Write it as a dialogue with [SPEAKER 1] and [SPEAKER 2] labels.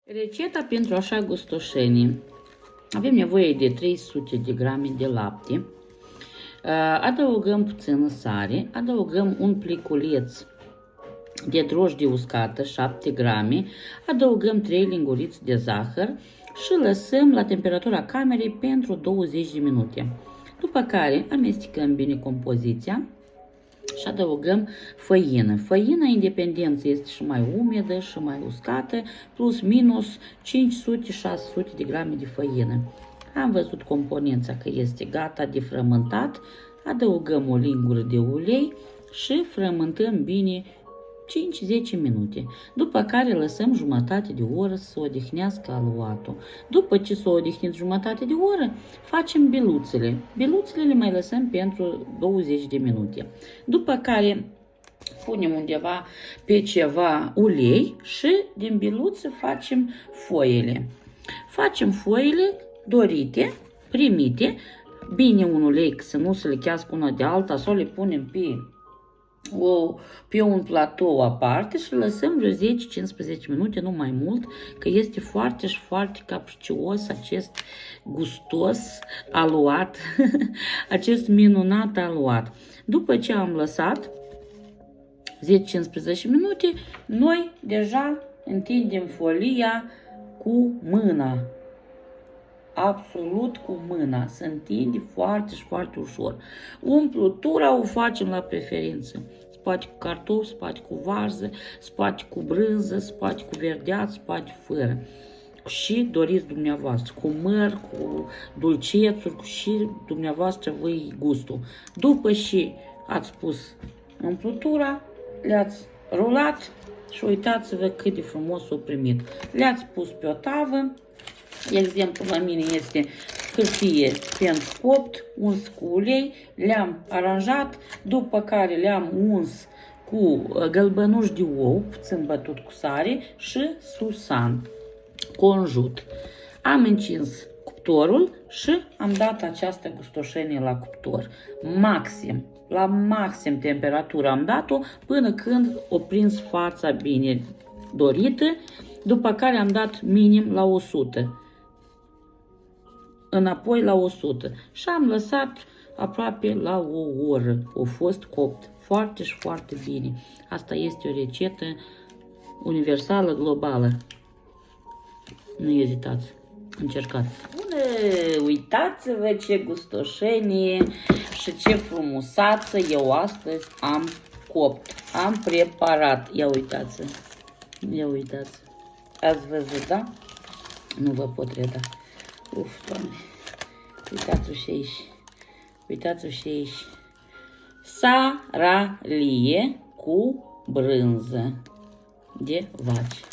[SPEAKER 1] Rețeta pentru așa gustoșenii. Avem nevoie de 300 de grame de lapte. Adăugăm puțină sare, adăugăm un pliculeț de drojdie uscată, 7 grame, adăugăm 3 linguriți de zahăr și lăsăm la temperatura camerei pentru 20 de minute. După care amestecăm bine compoziția și adăugăm făină. Făina independență este și mai umedă și mai uscată, plus minus 500-600 de grame de făină. Am văzut componența că este gata de frământat, adăugăm o lingură de ulei și frământăm bine 5-10 minute, după care lăsăm jumătate de oră să odihnească aluatul. După ce s-a odihnit jumătate de oră, facem beluțele. Beluțele le mai lăsăm pentru 20 de minute. După care punem undeva pe ceva ulei și din beluțe facem foile. Facem foile dorite, primite, bine un ulei să nu se lechească una de alta sau le punem pe un platou aparte și lăsăm vreo 10-15 minute, nu mai mult, că este foarte și foarte capricios acest gustos aluat, acest minunat aluat. După ce am lăsat 10-15 minute, noi deja întindem folia cu mâna. Absolut cu mâna. Se întinde foarte și foarte ușor. Umplutura o facem la preferință. Se poate cu cartofi, se poate cu varză, se poate cu brânză, se poate cu verdeață, se poate fără. Și doriți dumneavoastră, cu măr, cu dulcețuri, și dumneavoastră voi gustul. După ce ați pus umplutura, le-ați rulat și uitați-vă cât de frumos o primit. Le-ați pus pe o tavă. Exemplu la mine este hârtie pentru copt, uns cu ulei, le-am aranjat, după care le-am uns cu gălbănuș de ou, puțin bătut cu sare și susan, conjut. Am încins cuptorul și am dat această gustoșenie la cuptor. Maxim, la maxim temperatură am dat-o până când o prins fața bine dorită, după care am dat minim la 100. Înapoi la 100 și am lăsat aproape la o oră. A fost copt foarte și foarte bine. Asta este o rețetă universală, globală. Nu ezitați, încercați. Bună, uitați-vă ce gustoșenie și ce frumusață eu astăzi am copt. Am preparat. Ia uitați. Ia uitați. Ați văzut, da? Nu vă pot reda. Uf, Doamne, uitați-o și aici, uitați-o și aici, saralie cu brânză de vaci.